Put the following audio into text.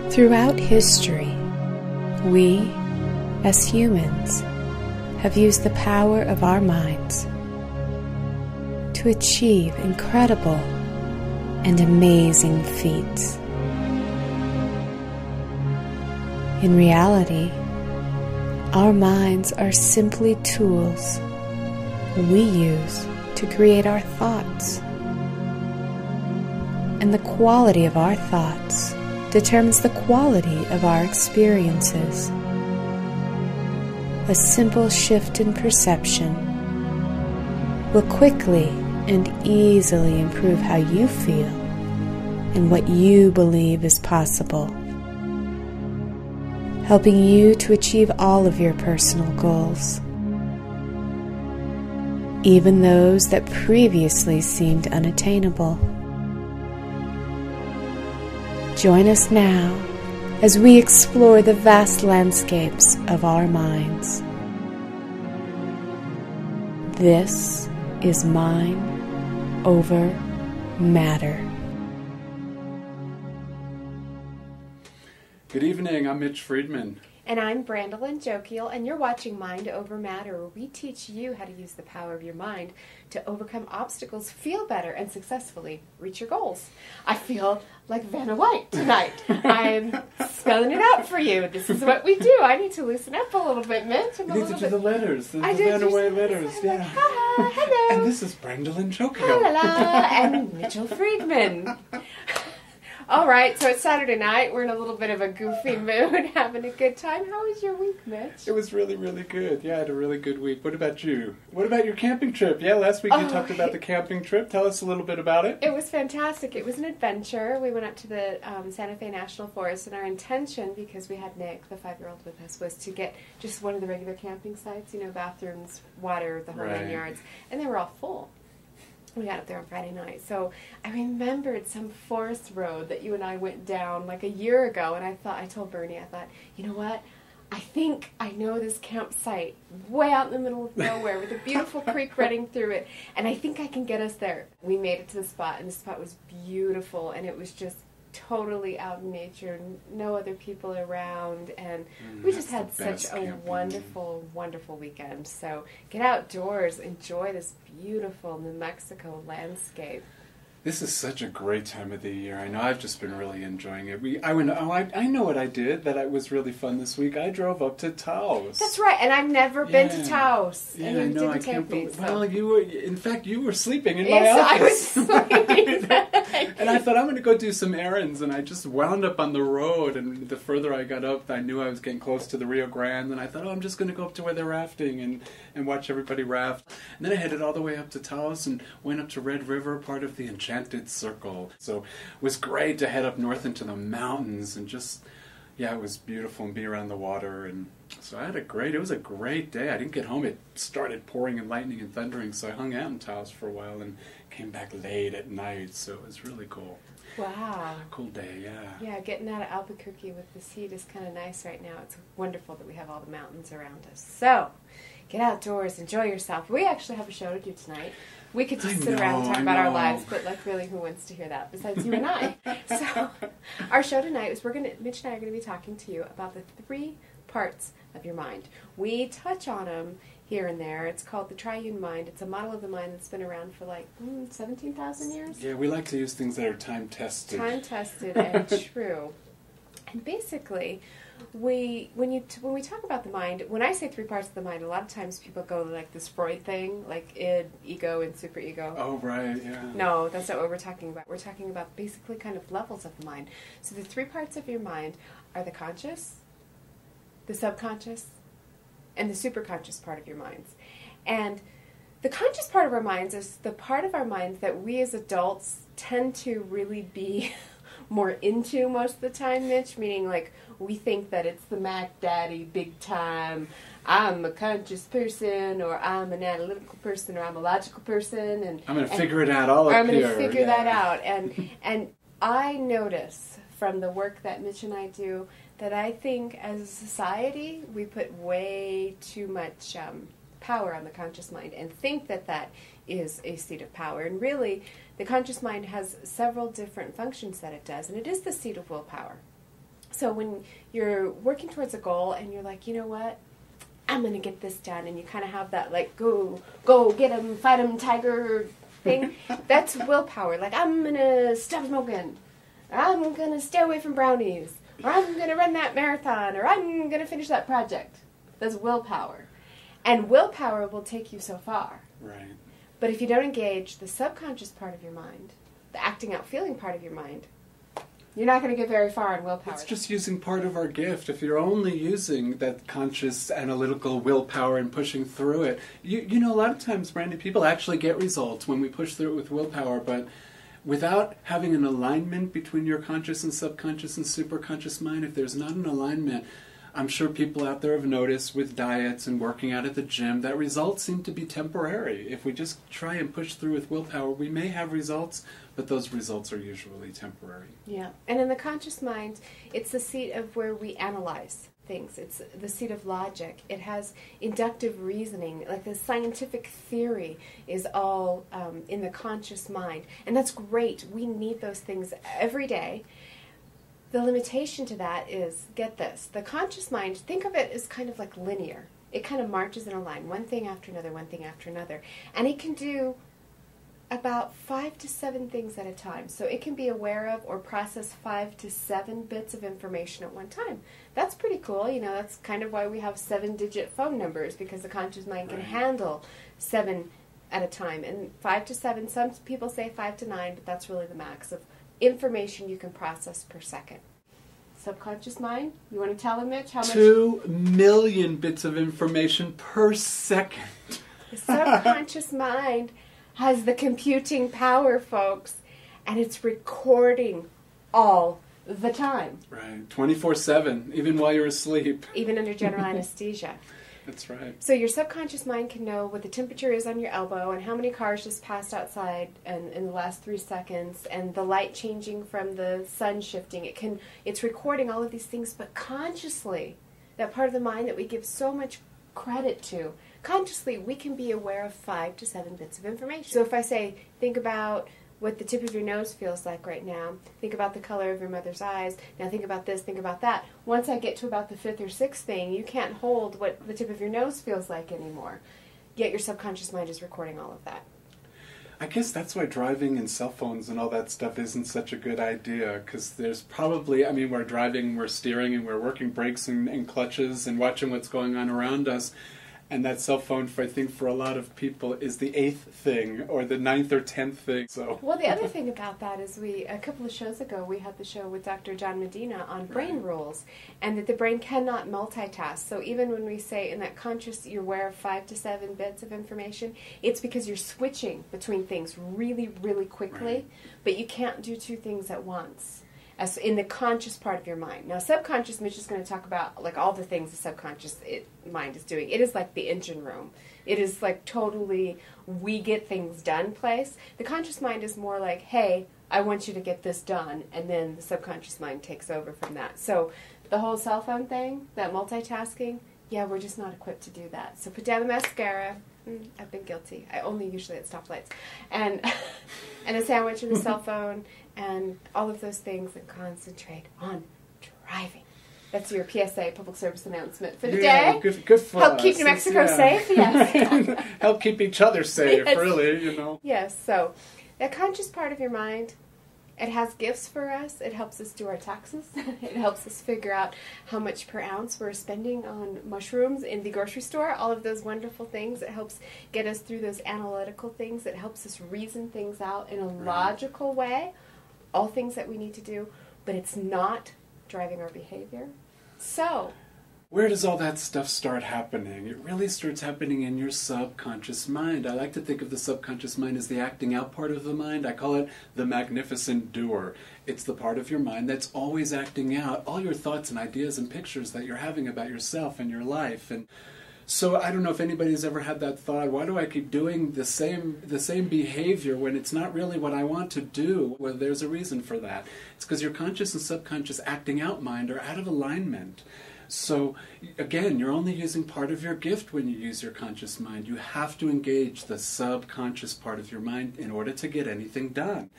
Throughout history, we, as humans, have used the power of our minds to achieve incredible and amazing feats. In reality, our minds are simply tools we use to create our thoughts. And the quality of our thoughts determines the quality of our experiences. A simple shift in perception will quickly and easily improve how you feel and what you believe is possible, helping you to achieve all of your personal goals, even those that previously seemed unattainable. Join us now as we explore the vast landscapes of our minds. This is Mind Over Matter. Good evening, I'm Mitch Friedman. And I'm Brandolyn Jokiel, and you're watching Mind Over Matter, where we teach you how to use the power of your mind to overcome obstacles, feel better, and successfully reach your goals. I feel like Vanna White tonight. I'm spelling it out for you. This is what we do. I need to loosen up a little bit, Mitch. You need to do the letters, the Vanna White letters. Yeah. Like, hi, hello. And this is Brandolyn Jokiel. La and Mitchell Friedman. All right, so it's Saturday night. We're in a little bit of a goofy mood, having a good time. How was your week, Mitch? It was really, really good. Yeah, I had a really good week. What about you? What about your camping trip? Yeah, last week you talked about the camping trip. Tell us a little bit about it. It was fantastic. It was an adventure. We went up to the Santa Fe National Forest, and our intention, because we had Nick, the 5-year-old, with us, was to get just one of the regular camping sites, you know, bathrooms, water, the whole 9 yards, and they were all full. We got up there on Friday night. So I remembered some forest road that you and I went down like a year ago, and I told Bernie, I thought, you know what? I think I know this campsite way out in the middle of nowhere with a beautiful creek running through it, and I think I can get us there. We made it to the spot, and the spot was beautiful, and it was just totally out in nature, no other people around, and we just had such a wonderful, wonderful weekend. So get outdoors, enjoy this beautiful New Mexico landscape. This is such a great time of the year. I know I've just been really enjoying it. I know what I did that was really fun this week. I drove up to Taos. That's right, and I've never been to Taos. Yeah, and you I know. I can't believe. Well, in fact, you were sleeping in my office. Yes, I was sleeping. And I thought, I'm going to go do some errands, and I just wound up on the road, and the further I got up, I knew I was getting close to the Rio Grande, and I thought, I'm just going to go up to where they're rafting and watch everybody raft. And then I headed all the way up to Taos and went up to Red River, part of the Enchanted Circle. So it was great to head up north into the mountains and just, yeah, it was beautiful and be around the water. And so it was a great day. I didn't get home. It started pouring and lightning and thundering, so I hung out in Taos for a while and came back late at night, so it was really cool. Wow. Cool day, yeah. Yeah, getting out of Albuquerque with this heat is kind of nice right now. It's wonderful that we have all the mountains around us. So, get outdoors, enjoy yourself. We actually have a show to do tonight. We could just sit around and talk about our lives, but like really, who wants to hear that besides you and I? So, our show tonight is Mitch and I are going to be talking to you about the 3 parts of your mind. We touch on them here and there. It's called the triune mind. It's a model of the mind that's been around for like 17,000 years. Yeah, we like to use things that are time-tested. Time-tested and true. And basically, when we talk about the mind, when I say 3 parts of the mind, a lot of times people go like this Freud thing, like id, ego, and superego. Oh, right, yeah. No, that's not what we're talking about. We're talking about basically kind of levels of the mind. So the 3 parts of your mind are the conscious, the subconscious, and the superconscious part of your minds. And the conscious part of our minds is the part of our minds that we as adults tend to really be more into most of the time, Mitch, meaning like we think that it's the Mac Daddy, big time, I'm a conscious person, or I'm an analytical person, or I'm a logical person, and I'm going to figure it out all up here. I'm going to figure that out. And I notice from the work that Mitch and I do that I think as a society we put way too much power on the conscious mind and think that that is a seat of power. And really, the conscious mind has several different functions that it does, and it is the seat of willpower. So when you're working towards a goal and you're like, you know what, I'm going to get this done, and you kind of have that, like, go, get 'em, fight 'em, tiger thing, that's willpower. Like, I'm going to stop smoking, or I'm going to stay away from brownies, or I'm going to run that marathon, or I'm going to finish that project. That's willpower. And willpower will take you so far. Right. But if you don't engage the subconscious part of your mind, the acting out feeling part of your mind, you're not going to get very far in willpower. It's just using part of our gift. If you're only using that conscious analytical willpower and pushing through it, you know, a lot of times, Brandy, people actually get results when we push through it with willpower, but without having an alignment between your conscious and subconscious and superconscious mind, if there's not an alignment, I'm sure people out there have noticed with diets and working out at the gym that results seem to be temporary. If we just try and push through with willpower, we may have results, but those results are usually temporary. Yeah, and in the conscious mind, it's the seat of where we analyze things. It's the seat of logic. It has inductive reasoning, like the scientific theory is all in the conscious mind. And that's great. We need those things every day. The limitation to that is, get this, the conscious mind, think of it as kind of like linear. It kind of marches in a line, one thing after another, one thing after another. And it can do about 5 to 7 things at a time. So it can be aware of or process 5 to 7 bits of information at one time. That's pretty cool. You know, that's kind of why we have 7-digit phone numbers, because the conscious mind can handle 7 at a time. And 5 to 7, some people say 5 to 9, but that's really the max of information you can process per second. Subconscious mind, you want to tell him, Mitch, how much? 2 million bits of information per second. The subconscious mind has the computing power, folks, and it's recording all the time. Right, 24/7, even while you're asleep. Even under general anesthesia. That's right. So your subconscious mind can know what the temperature is on your elbow and how many cars just passed outside in the last 3 seconds, and the light changing from the sun shifting. It's recording all of these things, but consciously, that part of the mind that we give so much credit to, consciously we can be aware of 5 to 7 bits of information. So if I say, think about what the tip of your nose feels like right now. Think about the color of your mother's eyes. Now think about this, think about that. Once I get to about the 5th or 6th thing, you can't hold what the tip of your nose feels like anymore. Yet your subconscious mind is recording all of that. I guess that's why driving and cell phones and all that stuff isn't such a good idea, because there's probably, I mean, we're driving, we're steering, and we're working brakes and clutches and watching what's going on around us. And that cell phone, I think, for a lot of people is the 8th thing or the 9th or 10th thing. So. Well, the other thing about that is a couple of shows ago, we had the show with Dr. John Medina on brain rules, and that the brain cannot multitask. So even when we say in that conscious, you're aware of 5 to 7 bits of information, it's because you're switching between things really, really quickly, but you can't do 2 things at once. As in the conscious part of your mind. Now, subconscious, Mitch is going to talk about like all the things the subconscious mind is doing. It is like the engine room. It is like totally we get things done place. The conscious mind is more like, hey, I want you to get this done, and then the subconscious mind takes over from that. So the whole cell phone thing, that multitasking, yeah, we're just not equipped to do that. So put down the mascara. I've been guilty. I only usually at stoplights. And a sandwich and a cell phone and all of those things, and concentrate on driving. That's your PSA, public service announcement for the day. Good for Help us. keep New Mexico safe, yes. Help keep each other safe, Yes. really, you know. Yes, so that conscious part of your mind, it has gifts for us. It helps us do our taxes. It helps us figure out how much per ounce we're spending on mushrooms in the grocery store. All of those wonderful things. It helps get us through those analytical things. It helps us reason things out in a logical way. All things that we need to do. But it's not driving our behavior. So, where does all that stuff start happening? It really starts happening in your subconscious mind. I like to think of the subconscious mind as the acting out part of the mind. I call it the magnificent doer. It's the part of your mind that's always acting out all your thoughts and ideas and pictures that you're having about yourself and your life. And so I don't know if anybody's ever had that thought, why do I keep doing the same behavior when it's not really what I want to do? Well, there's a reason for that. It's because your conscious and subconscious acting out mind are out of alignment. So, again, you're only using part of your gift when you use your conscious mind. You have to engage the subconscious part of your mind in order to get anything done.